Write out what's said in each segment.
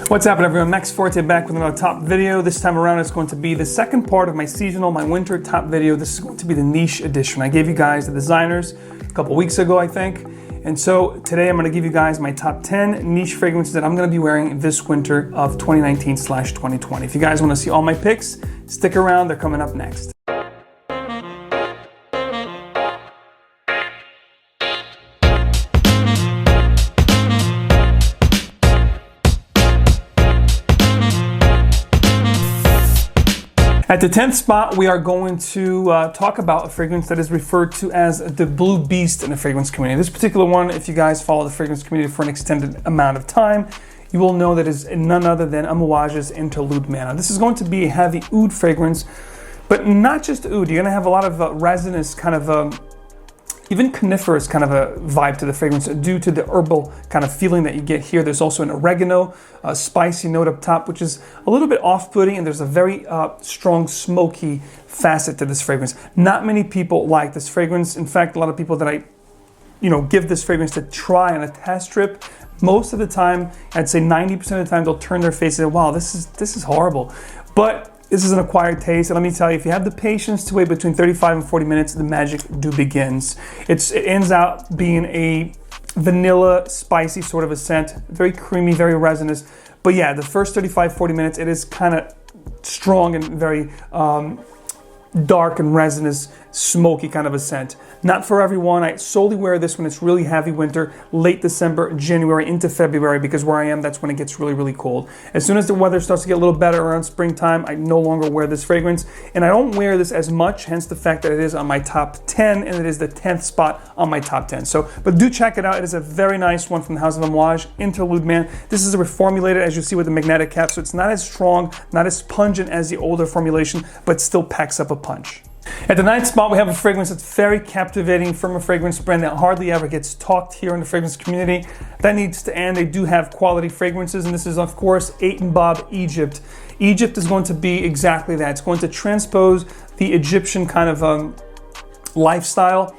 What's happening, everyone? Max Forti back with another top video. This time around it's going to be the second part of my seasonal, my winter top video. This is going to be the niche edition. I gave you guys the designers a couple weeks ago, I think. And so today I'm going to give you guys my top 10 niche fragrances that I'm going to be wearing this winter of 2019/2020. If you guys want to see all my picks, stick around. They're coming up next. At the 10th spot, we are going to talk about a fragrance that is referred to as the Blue Beast in the fragrance community. This particular one, if you guys follow the fragrance community for an extended amount of time, you will know that it's none other than AMOUAGE's Interlude Malle. This is going to be a heavy oud fragrance, but not just oud. You're going to have a lot of resinous kind of even coniferous kind of a vibe to the fragrance due to the herbal kind of feeling that you get here. There's also an oregano, spicy note up top, which is a little bit off-putting, and there's a very strong smoky facet to this fragrance. Not many people like this fragrance. In fact, a lot of people that I give this fragrance to try on a test trip, most of the time, I'd say 90% of the time, they'll turn their face and say, wow, this is horrible. But this is an acquired taste, and let me tell you, if you have the patience to wait between 35 and 40 minutes, the magic begins. It ends out being a vanilla, spicy sort of a scent, very creamy, very resinous. But yeah, the first 35, 40 minutes, it is kind of strong and very dark and resinous, smoky kind of a scent. Not for everyone. I solely wear this when it's really heavy winter, late December, January into February, because where I am, that's when it gets really, really cold. As soon as the weather starts to get a little better around springtime, I no longer wear this fragrance. And I don't wear this as much, hence the fact that it is on my top 10, and it is the 10th spot on my top 10. So, but do check it out. It is a very nice one from the House of AMOUAGE, Interlude Malle. This is reformulated, as you see, with the magnetic cap, so it's not as strong, not as pungent as the older formulation, but still packs up a punch. At the 9th spot, we have a fragrance that's very captivating from a fragrance brand that hardly ever gets talked here in the fragrance community. That needs to end. They do have quality fragrances, and this is, of course, Eight&Bob Egypt. Egypt is going to be exactly that. It's going to transpose the Egyptian kind of lifestyle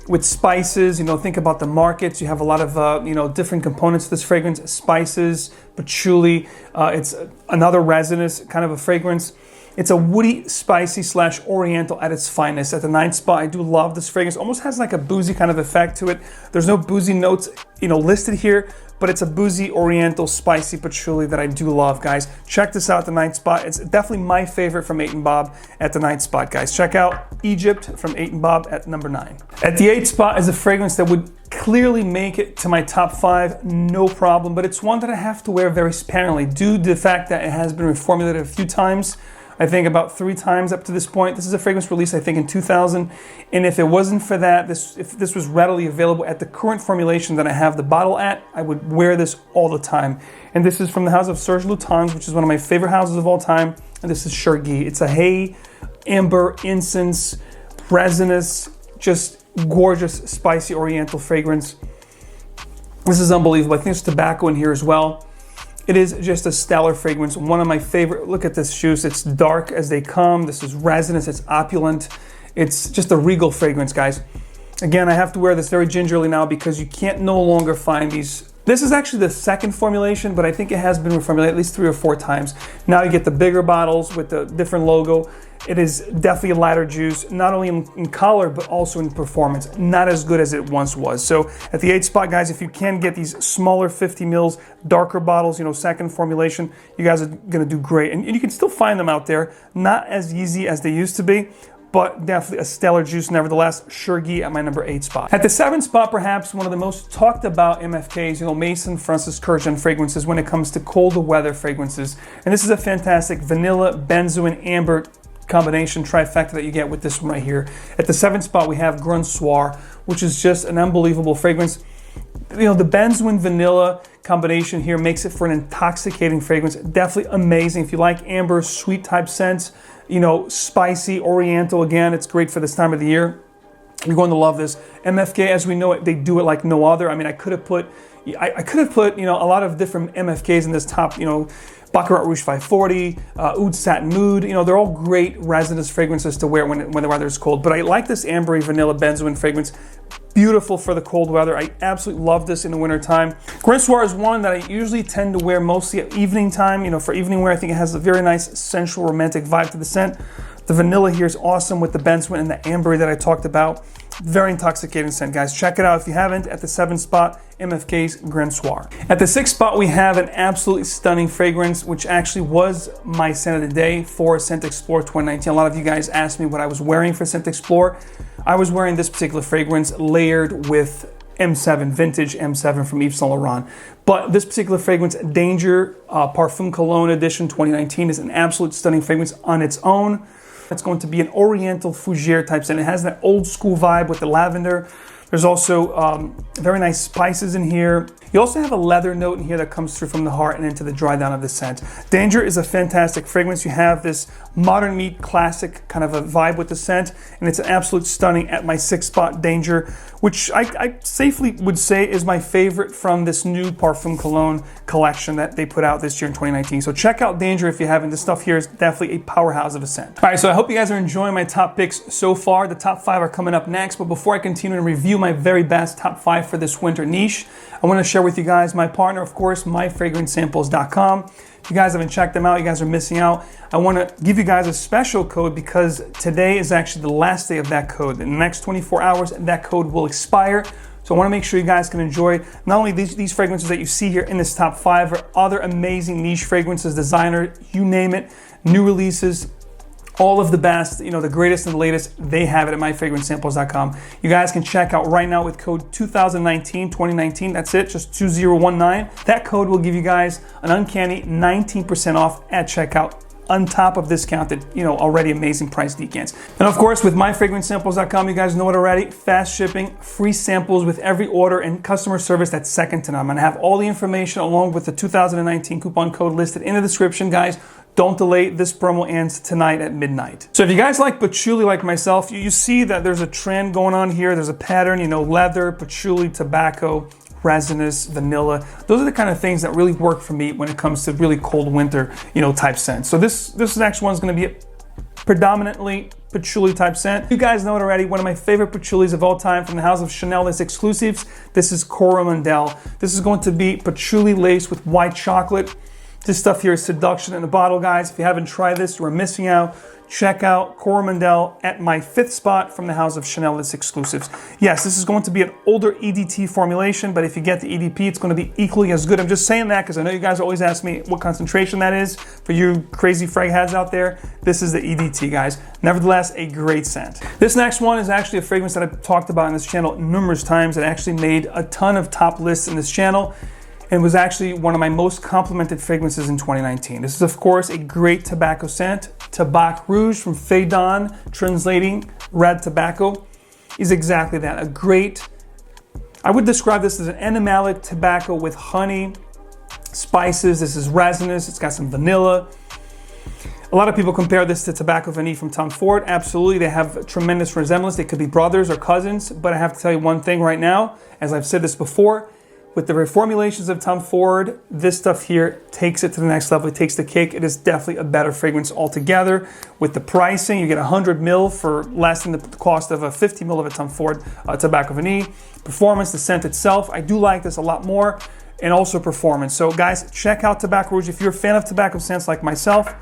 with spices. Think about the markets. You have a lot of different components to this fragrance: spices, patchouli. It's another resinous kind of a fragrance. It's a woody, spicy / oriental at its finest. At the 9th spot, I do love this fragrance. Almost has like a boozy kind of effect to it. There's no boozy notes, listed here, but it's a boozy, oriental, spicy patchouli that I do love, guys. Check this out at the 9th spot. It's definitely my favorite from Eight&Bob at the 9th spot, guys. Check out Egypt from Eight&Bob at number 9. At the 8th spot is a fragrance that would clearly make it to my top 5, no problem, but it's one that I have to wear very sparingly due to the fact that it has been reformulated a few times. I think about 3 times up to this point. This is a fragrance released, I think, in 2000. And if it wasn't for that, if this was readily available at the current formulation that I have the bottle at, I would wear this all the time. And this is from the house of Serge, Lutens, which is one of my favorite houses of all time. And this is Cherg. It's a hay, amber, incense, resinous, just gorgeous, spicy oriental fragrance. This is unbelievable. I think there's tobacco in here as well. It is just a stellar fragrance. One of my favorite. Look at this juice. It's dark as they come. This is resinous. It's opulent. It's just a regal fragrance, guys. Again, I have to wear this very gingerly now because you can't no longer find these. This is actually the second formulation, but I think it has been reformulated at least 3 or 4 times. Now you get the bigger bottles with the different logo. It is definitely a lighter juice, not only in color, but also in performance. Not as good as it once was. So at the 8th spot, guys, if you can get these smaller 50 mils, darker bottles, second formulation, you guys are gonna do great. And you can still find them out there. Not as easy as they used to be, but definitely a stellar juice nevertheless. Cherg at my number 8 spot. At the 7th spot, perhaps one of the most talked about MFKs, Maison Francis Kurkdjian fragrances when it comes to colder weather fragrances. And this is a fantastic vanilla, benzoin, amber combination trifecta that you get with this one right here. At the 7th spot, we have Grand Soir, which is just an unbelievable fragrance. The benzoin vanilla combination here makes it for an intoxicating fragrance. Definitely amazing. If you like amber, sweet type scents, spicy, oriental, again, it's great for this time of the year. You're going to love this. MFK, as we know it, they do it like no other. I mean, I could have put, you know, a lot of different MFKs in this top, you know, Baccarat Rouge 540, Oud Satin Mood. You know, they're all great resinous fragrances to wear when the weather is cold. But I like this ambery vanilla benzoin fragrance. Beautiful for the cold weather. I absolutely love this in the winter time. Grand Soir is one that I usually tend to wear mostly at evening time. You know, for evening wear, I think it has a very nice sensual romantic vibe to the scent. The vanilla here is awesome with the benzoin and the ambery that I talked about. Very intoxicating scent, guys. Check it out if you haven't. At the 7th spot, MFK's Grand Soir. At the 6th spot, we have an absolutely stunning fragrance, which actually was my scent of the day for Scent Explorer 2019. A lot of you guys asked me what I was wearing for Scent Explorer. I was wearing this particular fragrance layered with M7, vintage M7 from Yves Saint Laurent. But this particular fragrance, Danger Parfum-Cologne Edition 2019, is an absolute stunning fragrance on its own. It's going to be an Oriental Fougere type scent. It has that old school vibe with the lavender. There's also very nice spices in here. You also have a leather note in here that comes through from the heart and into the dry down of the scent. Danger is a fantastic fragrance. You have this modern meat classic kind of a vibe with the scent, and it's an absolute stunning at my 6th spot, Danger, which I safely would say is my favorite from this new Parfum Cologne collection that they put out this year in 2019. So check out Danger if you haven't. This stuff here is definitely a powerhouse of a scent. All right, so I hope you guys are enjoying my top picks so far. The top 5 are coming up next, but before I continue to review my very best top 5 for this winter niche, I want to share with you guys my partner, of course, myfragrancesamples.com. If you guys haven't checked them out, you guys are missing out. I want to give you guys a special code because today is actually the last day of that code. In the next 24 hours, that code will expire. So I want to make sure you guys can enjoy not only these fragrances that you see here in this top 5, but other amazing niche fragrances, designer, you name it, new releases, all of the best, you know, the greatest and the latest, they have it at myfragrancesamples.com. You guys can check out right now with code 2019. That's it, just 2019. That code will give you guys an uncanny 19% off at checkout, on top of discounted, you know, already amazing price decants. And of course, with myfragrancesamples.com, you guys know it already, fast shipping, free samples with every order, and customer service that's second to none. I'm gonna have all the information along with the 2019 coupon code listed in the description, guys. Don't delay, this promo ends tonight at midnight. So if you guys like patchouli like myself, you see that there's a trend going on here. There's a pattern, you know, leather, patchouli, tobacco, resinous, vanilla. Those are the kind of things that really work for me when it comes to really cold winter, you know, type scents. So this next one's gonna be a predominantly patchouli type scent. You guys know it already, one of my favorite patchoulis of all time from the house of Chanel that's exclusives. This is Coromandel. This is going to be patchouli laced with white chocolate. This stuff here is seduction in a bottle, guys. If you haven't tried this, you are missing out. Check out Coromandel at my 5th spot from the house of Chanel that's exclusives. Yes, this is going to be an older EDT formulation, but if you get the EDP, it's going to be equally as good. I'm just saying that because I know you guys always ask me what concentration that is. For you crazy frag heads out there, this is the EDT, guys. Nevertheless, a great scent. This next one is actually a fragrance that I've talked about on this channel numerous times. It actually made a ton of top lists in this channel, and was actually one of my most complimented fragrances in 2019. This is, of course, a great tobacco scent. Tabac Rouge from Frederic, translating red tobacco, is exactly that. A great, I would describe this as an animalic tobacco with honey, spices. This is resinous, it's got some vanilla. A lot of people compare this to Tobacco Vanille from Tom Ford. Absolutely, they have tremendous resemblance. They could be brothers or cousins, but I have to tell you one thing right now, as I've said this before, with the reformulations of Tom Ford, this stuff here takes it to the next level. It takes the cake. It is definitely a better fragrance altogether. With the pricing, you get 100 ml for less than the cost of a 50 ml of a Tom Ford Tobacco Vanille. Performance, the scent itself, I do like this a lot more, and also performance. So guys, check out Tabac Rouge. If you're a fan of tobacco scents like myself,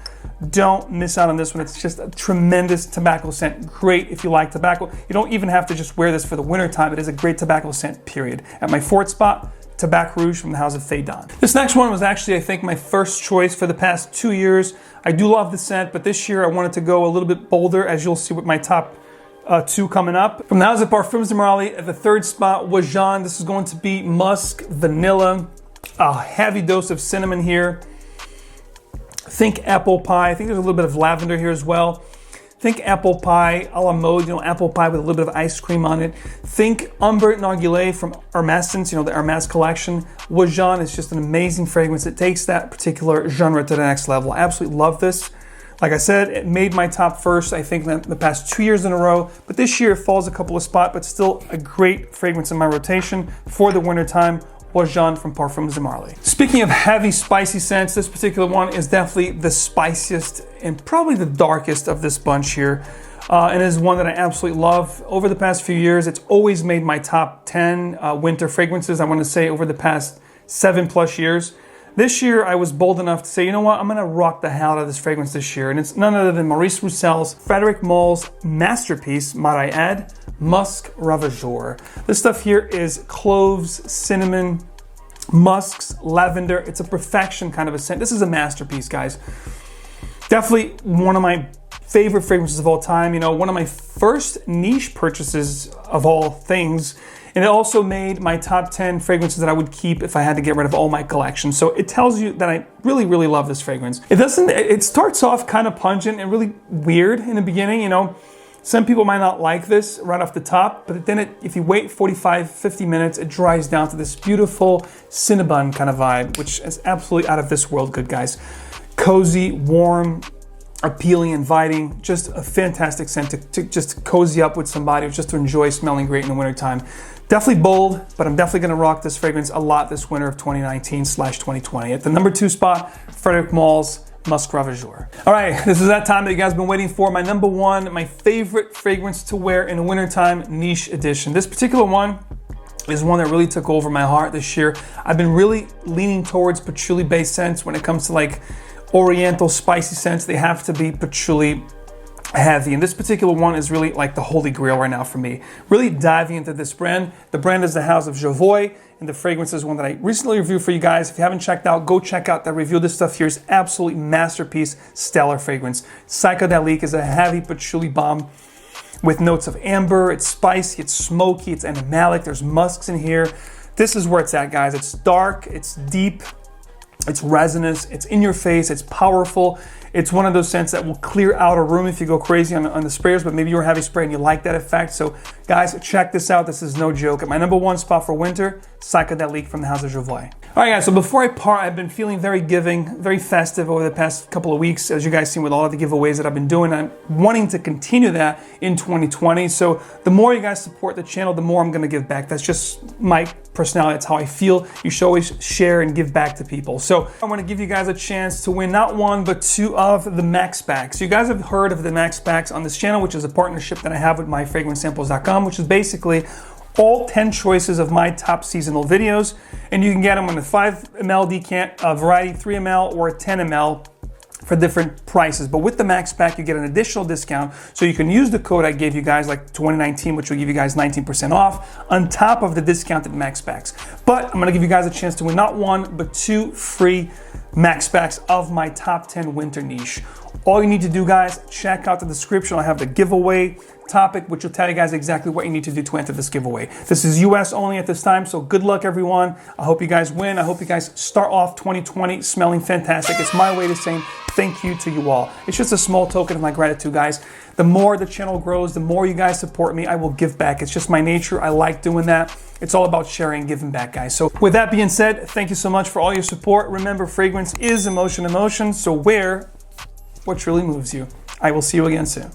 don't miss out on this one. It's just a tremendous tobacco scent. Great if you like tobacco. You don't even have to just wear this for the winter time. It is a great tobacco scent, period. At my 4th spot, Tabac Rouge from the house of Frederic. This next one was actually, I think, my first choice for the past 2 years. I do love the scent, but this year I wanted to go a little bit bolder, as you'll see with my top 2 coming up. From the house of Parfums de Malle, at the 3rd spot, Oajan. This is going to be musk, vanilla, a heavy dose of cinnamon here. Think apple pie. I think there's a little bit of lavender here as well. Think apple pie a la mode, you know, apple pie with a little bit of ice cream on it. Think Umber Narguilé from Hermescence, you know, the Hermès collection. Oajan is just an amazing fragrance. It takes that particular genre to the next level. I absolutely love this. Like I said, it made my top first, I think, the past 2 years in a row. But this year it falls a couple of spots, but still a great fragrance in my rotation for the winter time. Oajan from Parfums de Malle. Speaking of heavy, spicy scents, this particular one is definitely the spiciest and probably the darkest of this bunch here. And it is one that I absolutely love. Over the past few years, it's always made my top 10 winter fragrances, I want to say over the past 7+ years. This year, I was bold enough to say, you know what, I'm gonna rock the hell out of this fragrance this year. And it's none other than Maurice Roussel's Frederic Malle's masterpiece, might I add, Musc Ravageur. This stuff here is cloves, cinnamon, musks, lavender. It's a perfection kind of a scent. This is a masterpiece, guys. Definitely one of my favorite fragrances of all time. You know, one of my first niche purchases of all things. And it also made my top 10 fragrances that I would keep if I had to get rid of all my collection. So it tells you that I really, really love this fragrance. It starts off kind of pungent and really weird in the beginning, you know. Some people might not like this right off the top, but then if you wait 45, 50 minutes, it dries down to this beautiful Cinnabon kind of vibe, which is absolutely out of this world good, guys. Cozy, warm, appealing, inviting, just a fantastic scent to just cozy up with somebody, or just to enjoy smelling great in the wintertime. Definitely bold, but I'm definitely gonna rock this fragrance a lot this winter of 2019/2020. At the number 2 spot, Frederic Malle's Musc Ravageur. All right, this is that time that you guys have been waiting for. My number 1, my favorite fragrance to wear in the wintertime, niche edition. This particular one is one that really took over my heart this year. I've been really leaning towards patchouli-based scents when it comes to like oriental spicy scents. They have to be patchouli heavy, and this particular one is really like the holy grail right now for me. Really diving into this brand. The brand is the House of JOVOY, and the fragrance is one that I recently reviewed for you guys. If you haven't checked out, go check out that review. This stuff here is absolutely masterpiece, stellar fragrance. Psychedelique is a heavy patchouli bomb with notes of amber. It's spicy, it's smoky, it's animalic. There's musks in here. This is where it's at, guys. It's dark, it's deep, it's resinous, it's in your face, it's powerful. It's one of those scents that will clear out a room if you go crazy on the sprayers, but maybe you're a heavy spray and you like that effect. So guys, check this out. This is no joke. At my number 1 spot for winter, Psychedelique from the House of JOVOY. All right, guys, so before I part, I've been feeling very giving, very festive over the past couple of weeks. As you guys seen with all of the giveaways that I've been doing, I'm wanting to continue that in 2020. So the more you guys support the channel, the more I'm gonna give back. That's just my personality. That's how I feel. You should always share and give back to people. So I wanna give you guys a chance to win not 1, but 2 of the MAXPACK. So you guys have heard of the MAXPACks on this channel, which is a partnership that I have with myfragrancesamples.com, which is basically all 10 choices of my top seasonal videos. And you can get them in a 5 ml decant, a variety 3 ml, or a 10 ml for different prices. But with the MAXPACK, you get an additional discount. So you can use the code I gave you guys, like 2019, which will give you guys 19% off on top of the discounted MAXPACks. But I'm gonna give you guys a chance to win not 1, but 2 free MAXPACks of my top 10 winter niche. All you need to do, guys, check out the description. I have the giveaway topic, which will tell you guys exactly what you need to do to enter this giveaway. This is US only at this time, so good luck, everyone. I hope you guys win. I hope you guys start off 2020 smelling fantastic. It's my way to saying thank you to you all. It's just a small token of my gratitude, guys. The more the channel grows, the more you guys support me, I will give back. It's just my nature. I like doing that. It's all about sharing and giving back, guys. So with that being said, thank you so much for all your support. Remember, fragrance is emotion, so wear what truly moves you. I will see you again soon.